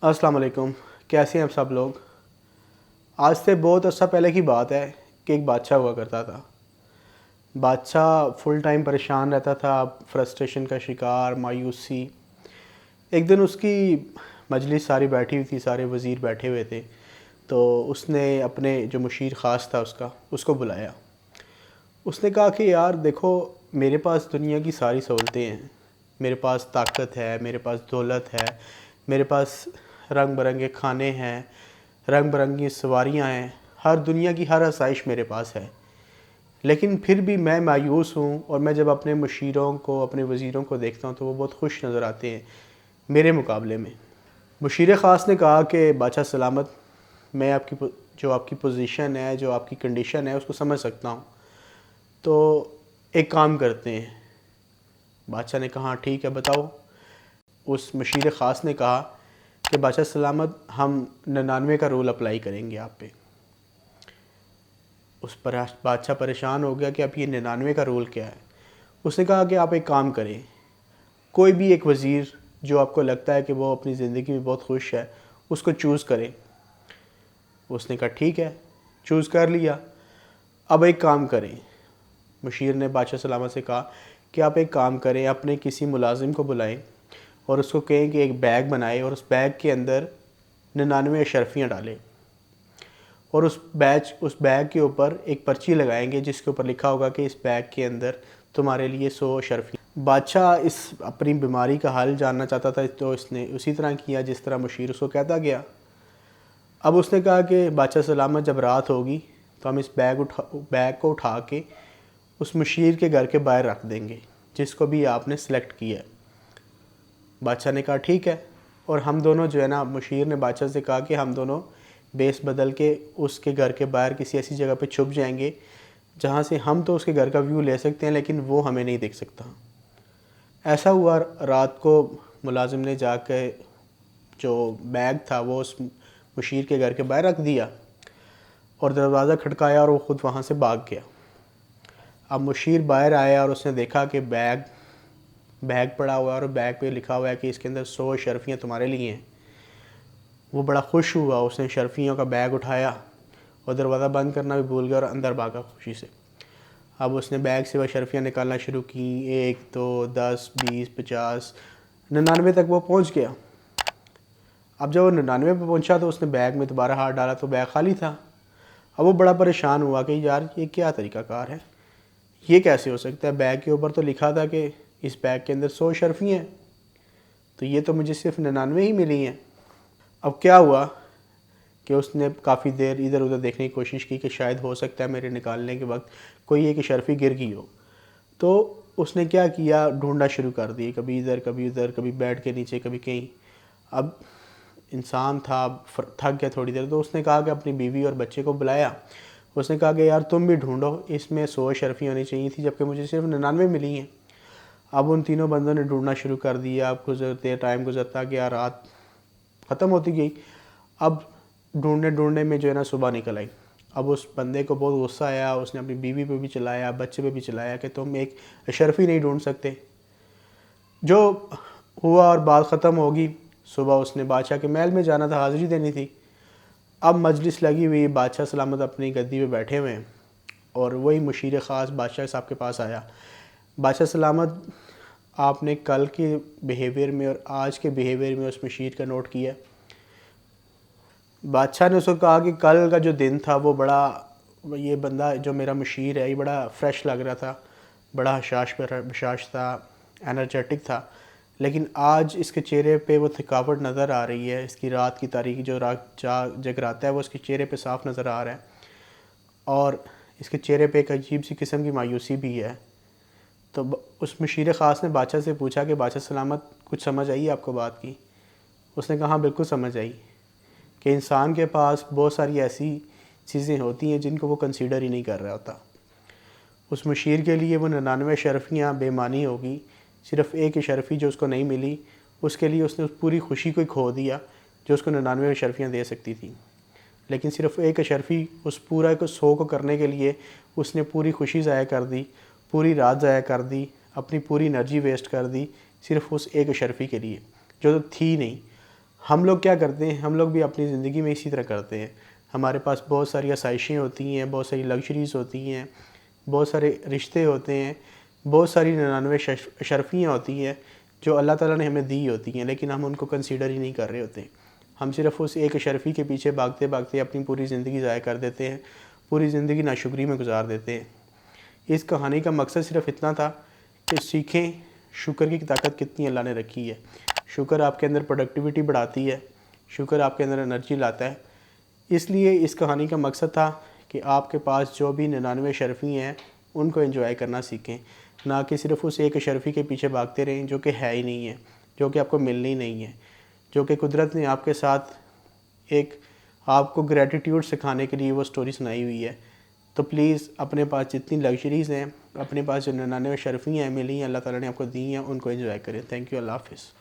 السلام علیکم، کیسے ہیں آپ سب لوگ؟ آج سے بہت عرصہ پہلے کی بات ہے کہ ایک بادشاہ ہوا کرتا تھا۔ بادشاہ فل ٹائم پریشان رہتا تھا، فرسٹریشن کا شکار، مایوسی۔ ایک دن اس کی مجلس ساری بیٹھی ہوئی تھی، سارے وزیر بیٹھے ہوئے تھے، تو اس نے اپنے جو مشیر خاص تھا اس کو بلایا۔ اس نے کہا کہ یار دیکھو، میرے پاس دنیا کی ساری سہولتیں ہیں، میرے پاس طاقت ہے، میرے پاس دولت ہے، میرے پاس رنگ برنگے کھانے ہیں، رنگ برنگی سواریاں ہیں، ہر دنیا کی ہر آسائش میرے پاس ہے، لیکن پھر بھی میں مایوس ہوں، اور میں جب اپنے مشیروں کو، اپنے وزیروں کو دیکھتا ہوں تو وہ بہت خوش نظر آتے ہیں میرے مقابلے میں۔ مشیر خاص نے کہا کہ بادشاہ سلامت، میں آپ کی پوزیشن ہے، جو آپ کی کنڈیشن ہے اس کو سمجھ سکتا ہوں، تو ایک کام کرتے ہیں۔ بادشاہ نے کہا ٹھیک ہے بتاؤ۔ اس مشیر خاص نے کہا کہ بادشاہ سلامت، ہم 99 کا رول اپلائی کریں گے آپ پہ۔ اس پر بادشاہ پریشان ہو گیا کہ اب یہ 99 کا رول کیا ہے۔ اس نے کہا کہ آپ ایک کام کریں، کوئی بھی ایک وزیر جو آپ کو لگتا ہے کہ وہ اپنی زندگی میں بہت خوش ہے، اس کو چوز کریں۔ اس نے کہا ٹھیک ہے، چوز کر لیا۔ اب ایک کام کریں، مشیر نے بادشاہ سلامت سے کہا کہ آپ ایک کام کریں، اپنے کسی ملازم کو بلائیں اور اس کو کہیں کہ ایک بیگ بنائے اور اس بیگ کے اندر 99 اشرفیاں ڈالیں، اور اس بیگ کے اوپر ایک پرچی لگائیں گے جس کے اوپر لکھا ہوگا کہ اس بیگ کے اندر تمہارے لیے 100 اشرفیاں۔ بادشاہ اس اپنی بیماری کا حل جاننا چاہتا تھا، تو اس نے اسی طرح کیا جس طرح مشیر اس کو کہتا گیا۔ اب اس نے کہا کہ بادشاہ سلامت، جب رات ہوگی تو ہم اس بیگ کو اٹھا کے اس مشیر کے گھر کے باہر رکھ دیں گے جس کو بھی آپ نے سلیکٹ کیا ہے۔ بادشاہ نے کہا ٹھیک ہے، اور ہم دونوں جو ہے نا، مشیر نے بادشاہ سے کہا کہ ہم دونوں بیس بدل کے اس کے گھر کے باہر کسی ایسی جگہ پہ چھپ جائیں گے جہاں سے ہم تو اس کے گھر کا ویو لے سکتے ہیں لیکن وہ ہمیں نہیں دیکھ سکتا۔ ایسا ہوا، رات کو ملازم نے جا کے جو بیگ تھا وہ اس مشیر کے گھر کے باہر رکھ دیا اور دروازہ کھٹکایا اور وہ خود وہاں سے بھاگ گیا۔ اب مشیر باہر آیا اور اس نے دیکھا کہ بیگ پڑا ہوا ہے اور بیگ پہ لکھا ہوا ہے کہ اس کے اندر 100 اشرفیاں تمہارے لیے ہیں۔ وہ بڑا خوش ہوا، اس نے اشرفیوں کا بیگ اٹھایا اور دروازہ بند کرنا بھی بھول گیا اور اندر بھاگا خوشی سے۔ اب اس نے بیگ سے وہ اشرفیاں نکالنا شروع کی، 1 2 10 20 50 99 تک وہ پہنچ گیا۔ اب جب وہ 99 پہ پہنچا تو اس نے بیگ میں دوبارہ ہاتھ ڈالا تو بیگ خالی تھا۔ اب وہ بڑا پریشان ہوا کہ یار یہ کیا طریقہ کار ہے، یہ کیسے ہو سکتا ہے؟ بیگ کے اوپر تو لکھا تھا کہ اس بیگ کے اندر 100 اشرفیاں ہیں، تو یہ تو مجھے صرف 99 ہی ملی ہیں۔ اب کیا ہوا کہ اس نے کافی دیر ادھر ادھر دیکھنے کی کوشش کی کہ شاید ہو سکتا ہے میرے نکالنے کے وقت کوئی ایک اشرفی گر گئی ہو، تو اس نے کیا کیا، ڈھونڈنا شروع کر دی، کبھی ادھر کبھی ادھر، کبھی بیڈ کے نیچے کبھی کہیں۔ اب انسان تھا، تھک گیا تھوڑی دیر، تو اس نے کہا کہ اپنی بیوی اور بچے کو بلایا۔ اس نے کہا کہ یار تم بھی ڈھونڈو، اس میں 100 اشرفی ہونی چاہیے تھی جبکہ مجھے صرف 99 ملی ہیں۔ اب ان تینوں بندوں نے ڈھونڈنا شروع کر دیا۔ اب ٹائم گزرتا گیا، رات ختم ہوتی گئی۔ اب ڈھونڈنے میں جو ہے نا صبح نکل آئی۔ اب اس بندے کو بہت غصہ آیا، اس نے اپنی بیوی پہ بھی چلایا، بچے پہ بھی چلایا کہ تم ایک اشرفی نہیں ڈھونڈ سکتے۔ جو ہوا اور بات ختم ہوگی، صبح اس نے بادشاہ کے محل میں جانا تھا، حاضری دینی تھی۔ اب مجلس لگی ہوئی، بادشاہ سلامت اپنی گدی پہ بیٹھے ہوئے ہیں اور وہی مشیر خاص بادشاہ صاحب کے پاس آیا۔ بادشاہ سلامت، آپ نے کل کے بیہیویئر میں اور آج کے بیہیویئر میں اس مشیر کا نوٹ کیا؟ بادشاہ نے اس کو کہا کہ کل کا جو دن تھا وہ بڑا، یہ بندہ جو میرا مشیر ہے یہ بڑا فریش لگ رہا تھا، بڑا بشاش تھا، انرجیٹک تھا، لیکن آج اس کے چہرے پہ وہ تھکاوٹ نظر آ رہی ہے۔ اس کی رات کی تاریکی جو رات جگراتا ہے وہ اس کے چہرے پہ صاف نظر آ رہا ہے، اور اس کے چہرے پہ ایک عجیب سی قسم کی مایوسی بھی ہے۔ تو اس مشیر خاص نے بادشاہ سے پوچھا کہ بادشاہ سلامت، کچھ سمجھ آئی آپ کو بات کی؟ اس نے کہا ہاں بالکل سمجھ آئی، کہ انسان کے پاس بہت ساری ایسی چیزیں ہوتی ہیں جن کو وہ کنسیڈر ہی نہیں کر رہا ہوتا۔ اس مشیر کے لیے وہ 99 اشرفیاں بے معنی ہوگی، صرف ایک اشرفی جو اس کو نہیں ملی، اس کے لیے اس نے اس پوری خوشی کو ہی کھو دیا جو اس کو 99 اشرفیاں دے سکتی تھیں۔ لیکن صرف ایک اشرفی، اس پورا کو 100 کو کرنے کے لیے اس نے پوری خوشی ضائع کر دی، پوری رات ضائع کر دی، اپنی پوری انرجی ویسٹ کر دی، صرف اس ایک اشرفی کے لیے جو تھی نہیں۔ ہم لوگ کیا کرتے ہیں، ہم لوگ بھی اپنی زندگی میں اسی طرح کرتے ہیں. ہمارے پاس بہت ساری آسائشیں ہوتی ہیں، بہت ساری لگژریز ہوتی ہیں، بہت سارے رشتے ہوتے ہیں، بہت ساری 99 اشرفیاں ہوتی ہیں جو اللہ تعالیٰ نے ہمیں دی ہوتی ہیں، لیکن ہم ان کو کنسیڈر ہی نہیں کر رہے ہوتے. ہم صرف اس ایک اشرفی کے پیچھے بھاگتے بھاگتے اپنی پوری زندگی ضائع کر دیتے ہیں، پوری زندگی ناشکری میں گزار دیتے ہیں. اس کہانی کا مقصد صرف اتنا تھا کہ سیکھیں شکر کی طاقت کتنی اللہ نے رکھی ہے. شکر آپ کے اندر پروڈکٹیوٹی بڑھاتی ہے، شکر آپ کے اندر انرجی لاتا ہے. اس لیے اس کہانی کا مقصد تھا کہ آپ کے پاس جو بھی 99 اشرفی ہیں ان کو انجوائے کرنا سیکھیں، نہ کہ صرف اس ایک اشرفی کے پیچھے بھاگتے رہیں جو کہ ہے ہی نہیں ہے، جو کہ آپ کو ملنی نہیں ہے، جو کہ قدرت نے آپ کے ساتھ ایک آپ کو گریٹیٹیوڈ سکھانے کے لیے وہ سٹوری سنائی ہوئی ہے. تو پلیز اپنے پاس جتنی لگژریز ہیں، اپنے پاس جو 99 اشرفی ہیں ملی ہیں، اللہ تعالیٰ نے آپ کو دی ہیں، ان کو انجوائے کریں. Thank you. اللہ حافظ.